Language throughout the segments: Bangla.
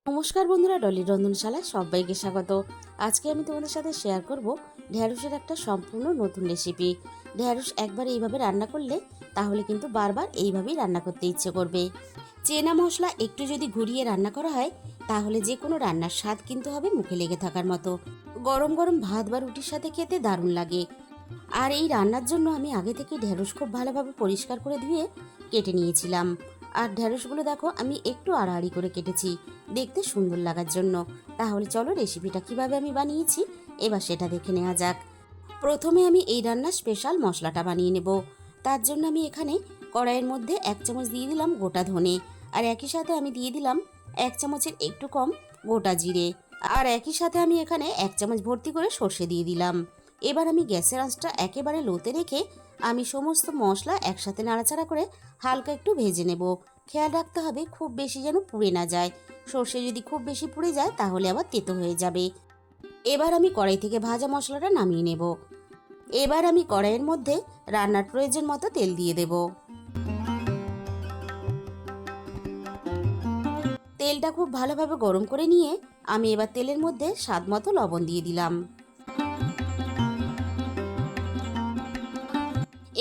নমস্কার বন্ধুরা, ডলির রন্ধনশালায় সবাইকে স্বাগত। আজকে আমি তোমাদের সাথে শেয়ার করব ঢ্যাঁড়সের একটা সম্পূর্ণ নতুন রেসিপি। ঢ্যাঁড়স একবার এইভাবে রান্না করলে তাহলে কিন্তু বারবার এইভাবেই রান্না করতে ইচ্ছে করবে। চেনা মশলা একটু যদি ঘুরিয়ে রান্না করা হয় তাহলে যে কোনো রান্নার স্বাদ কিন্তু হবে মুখে লেগে থাকার মতো। গরম গরম ভাত বা রুটির সাথে খেতে দারুণ লাগে। আর এই রান্নার জন্য আমি আগে থেকে ঢ্যাঁড়স খুব ভালোভাবে পরিষ্কার করে ধুয়ে কেটে নিয়েছিলাম। আর ঢ্যাঁড়সগুলো দেখো আমি একটু আড়াআড়ি করে কেটেছি দেখতে সুন্দর লাগার জন্য। তাহলে চলো রেসিপিটা কিভাবে আমি বানিয়েছি এবার সেটা দেখে নেওয়া যাক। প্রথমে আমি এই রান্নার স্পেশাল মশলাটা বানিয়ে নেব। তার জন্য আমি এখানে কড়াইয়ের মধ্যে 1 চামচ দিয়ে দিলাম গোটা ধনে, আর একই সাথে আমি দিয়ে দিলাম 1 চামচের একটু কম গোটা জিরে, আর একই সাথে আমি এখানে 1 চামচ ভর্তি করে সর্ষে দিয়ে দিলাম। এবার আমি গ্যাসের আঁচটা একেবারে লোতে রেখে আমি সমস্ত মশলা একসাথে নাড়াচাড়া করে হালকা একটু ভেজে নেব। খেয়াল রাখতে হবে খুব বেশি যেন পুড়ে না যায়। সর্ষে যদি খুব বেশি পুড়ে যায় তাহলে আবার তেতো হয়ে যাবে। এবার আমি কড়াই থেকে ভাজা মশলাটা নামিয়ে নেব। এবার আমি কড়াইয়ের মধ্যে রান্নার প্রয়োজন মতো তেল দিয়ে দেব। তেলটা খুব ভালোভাবে গরম করে নিয়ে আমি এবার তেলের মধ্যে স্বাদ মতো লবণ দিয়ে দিলাম।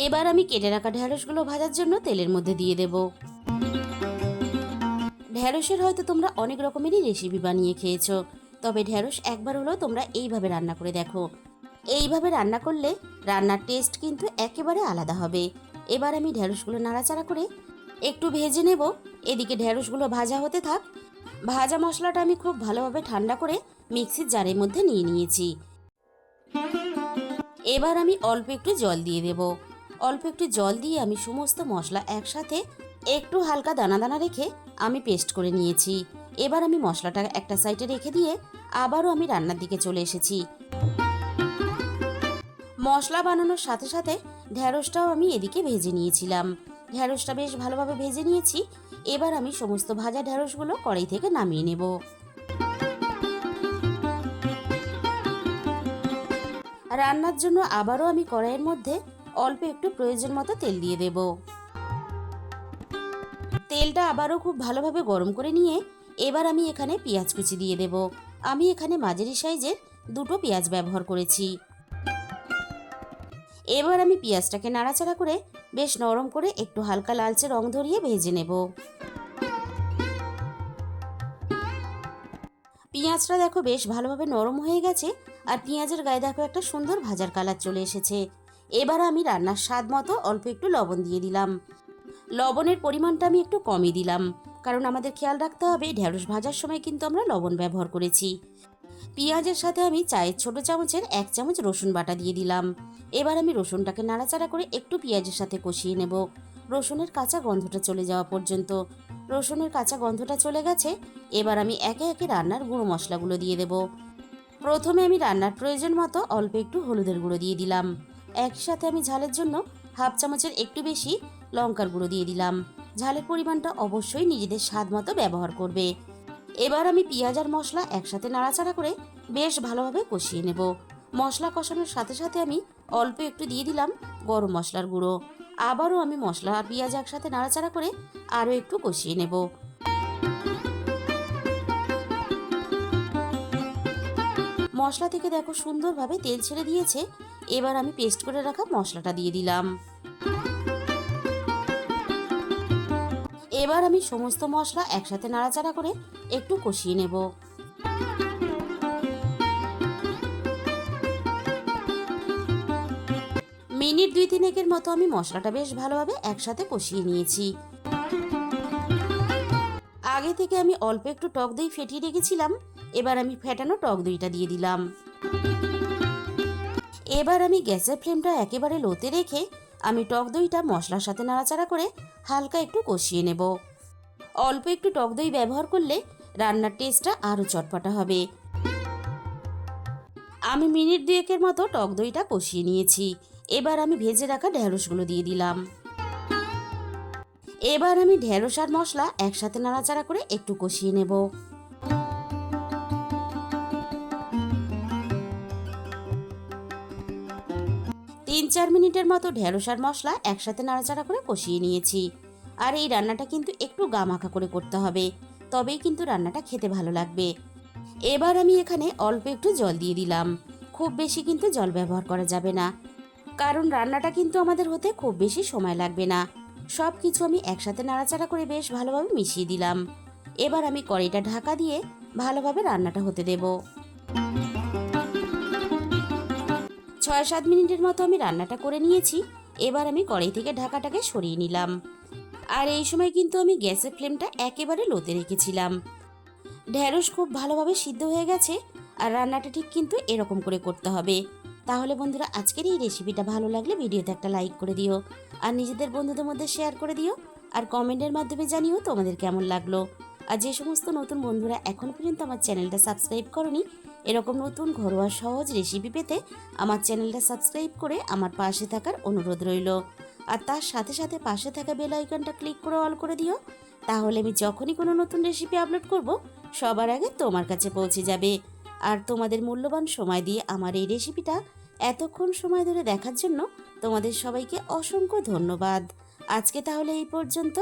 এবার আমি কেটে রাখা ঢ্যাঁড়সগুলো ভাজার জন্য তেলের মধ্যে দিয়ে দেব। ঢ্যাঁড়সের হয়তো তোমরা অনেক রকমেরই রেসিপি বানিয়ে খেয়েছো, তবে ঢ্যাঁড়স একবার হলেও তোমরা এইভাবে রান্না করে দেখো। এইভাবে রান্না করলে রান্নার টেস্ট কিন্তু একেবারে আলাদা হবে। এবার আমি ঢ্যাঁড়সগুলো নাড়াচাড়া করে একটু ভেজে নেব। এদিকে ঢ্যাঁড়সগুলো ভাজা হতে থাক। ভাজা মশলাটা আমি খুব ভালোভাবে ঠান্ডা করে মিক্সির জারের মধ্যে নিয়ে নিয়েছি। এবার আমি অল্প একটু জল দিয়ে দেব। অল্প একটু জল দিয়ে আমি সমস্ত মশলা একসাথে একটু হালকা দানা দানা রেখে আমি পেস্ট করে নিয়েছি। এবার আমি মশলাটা একটা সাইডে রেখে দিয়ে আবারও আমি রান্নার দিকে চলে এসেছি। মশলা বানানোর সাথে সাথে ঢ্যাঁড়সটাও আমি এদিকে ভেজে নিয়েছিলাম। ঢ্যাঁড়সটা বেশ ভালোভাবে ভেজে নিয়েছি। এবার আমি সমস্ত ভাজা ঢ্যাঁড়সগুলো কড়াই থেকে নামিয়ে নেব। রান্নার জন্য আবারও আমি কড়াইয়ের মধ্যে অল্প একটু প্রয়োজন মতো তেল দিয়ে দেব। তেলটা আবারও খুব ভালোভাবে গরম করে নিয়ে এবার আমি এখানে পেঁয়াজ কুচি দিয়ে দেব। আমি এখানে মাঝারি সাইজের 2টো পেঁয়াজ ব্যবহার করেছি। এবার আমি পেঁয়াজটাকে নাড়াচাড়া করে বেশ নরম করে একটু হালকা লালচে রং ধরিয়ে ভেজে নেব। পেঁয়াজটা দেখো বেশ ভালোভাবে নরম হয়ে গেছে, আর পেঁয়াজের গায়ে দেখো একটা সুন্দর ভাজার কালার চলে এসেছে। এবার আমি রান্নার স্বাদ মতো অল্প একটু লবণ দিয়ে দিলাম। লবণের পরিমাণটা আমি একটু কমই দিলাম, কারণ আমাদের খেয়াল রাখতে হবে ঢ্যাঁড়স ভাজার সময় কিন্তু আমরা লবণ ব্যবহার করেছি। পেঁয়াজের সাথে আমি চায়ের ছোট চামচের 1 চামচ রসুন বাটা দিয়ে দিলাম। এবার আমি রসুনটাকে নাড়াচাড়া করে একটু পেঁয়াজের সাথে কষিয়ে নেব, রসুনের কাঁচা গন্ধটা চলে যাওয়া পর্যন্ত। রসুনের কাঁচা গন্ধটা চলে গেছে। এবার আমি একে একে রান্নার গুঁড়ো মশলাগুলো দিয়ে দেব। প্রথমে আমি রান্নার প্রয়োজন মতো অল্প একটু হলুদের গুঁড়ো দিয়ে দিলাম। একই সাথে আমি ঝালের জন্য 1/2 চামচের একটু বেশি লঙ্কার গুঁড়ো দিয়ে দিলাম। ঝালের পরিমাণটা অবশ্যই নিজেদের স্বাদ মতো ব্যবহার করবে। এবার আমি পেঁয়াজ আর মশলা একসাথে নাড়াচাড়া করে বেশ ভালোভাবে কষিয়ে নেব। মশলা কষানোর সাথে সাথে আমি অল্প একটু দিয়ে দিলাম গরম মশলার গুঁড়ো। আবারও আমি মশলা আর পেঁয়াজ একসাথে নাড়াচাড়া করে আরও একটু কষিয়ে নেব। মশলা থেকে দেখো সুন্দরভাবে তেল ছেড়ে দিয়েছে। এবার আমি পেস্ট করে রাখা মশলাটা দিয়ে দিলাম। এবার আমি সমস্ত মশলা একসাথে নাড়াচাড়া করে একটু কষিয়ে নেব। মিনিট 2-3 মতো আমি মশলাটা বেশ ভালোভাবে একসাথে কষিয়ে নিয়েছি। আগে থেকে আমি অল্প একটু টক দই ফেটিয়ে রেখেছিলাম। এবার আমি ফেটানো টক দইটা দিয়ে দিলাম। এবার আমি গ্যাসের ফ্লেমটা একেবারে লোতে রেখে আমি টক দইটা মশলার সাথে নাড়াচাড়া করে হালকা একটু কষিয়ে নেব। অল্প একটু টক দই ব্যবহার করলে রান্নার টেস্টটা আরও চটপটা হবে। আমি মিনিট 2 মতো টক দইটা কষিয়ে নিয়েছি। এবার আমি ভেজে রাখা ঢ্যাঁড়সগুলো দিয়ে দিলাম। এবার আমি ঢ্যাঁড়স আর মশলা একসাথে নাড়াচাড়া করে একটু কষিয়ে নেব। 3-4 মিনিটের মতো ঢ্যাঁড়স আর মশলা একসাথে নাড়াচাড়া করে কষিয়ে নিয়েছি। আর এই রান্নাটা কিন্তু একটু গামাখা করে করতে হবে, তবেই কিন্তু রান্নাটা খেতে ভালো লাগবে। এবার আমি এখানে অল্প একটু জল দিয়ে দিলাম। খুব বেশি কিন্তু জল ব্যবহার করা যাবে না, কারণ রান্নাটা কিন্তু আমাদের হতে খুব বেশি সময় লাগবে না। সব কিছু আমি একসাথে নাড়াচাড়া করে বেশ ভালোভাবে মিশিয়ে দিলাম। এবার আমি কড়াইটা ঢাকা দিয়ে ভালোভাবে রান্নাটা হতে দেব। 6-7 মিনিটের মতো আমি রান্নাটা করে নিয়েছি। এবার আমি কড়াই থেকে ঢাকাটাকে সরিয়ে নিলাম। আর এই সময় কিন্তু আমি গ্যাসের ফ্লেমটা একেবারে লোতে রেখেছিলাম। ঢেঁড়স খুব ভালোভাবে সিদ্ধ হয়ে গেছে। আর রান্নাটা ঠিক কিন্তু এরকম করে করতে হবে। তাহলে বন্ধুরা, আজকের এই রেসিপিটা ভালো লাগলে ভিডিওতে একটা লাইক করে দিও, আর নিজেদের বন্ধুদের মধ্যে শেয়ার করে দিও, আর কমেন্টের মাধ্যমে জানিও তোমাদের কেমন লাগলো। আর যে সমস্ত নতুন বন্ধুরা এখনো পর্যন্ত আমার চ্যানেলটা সাবস্ক্রাইব করনি, এরকম নতুন ঘরোয়া সহজ রেসিপি পেতে আমার চ্যানেলটা সাবস্ক্রাইব করে আমার পাশে থাকার অনুরোধ রইল। আর তার সাথে সাথে পাশে থাকা বেল আইকনটা ক্লিক করে অল করে দিও। তাহলে আমি যখনই কোনো নতুন রেসিপি আপলোড করব, সবার আগে তোমার কাছে পৌঁছে যাবে। আর তোমাদের মূল্যবান সময় দিয়ে আমার এই রেসিপিটা এতক্ষণ সময় ধরে দেখার জন্য তোমাদের সবাইকে অসংখ্য ধন্যবাদ। আজকে তাহলে এই পর্যন্ত।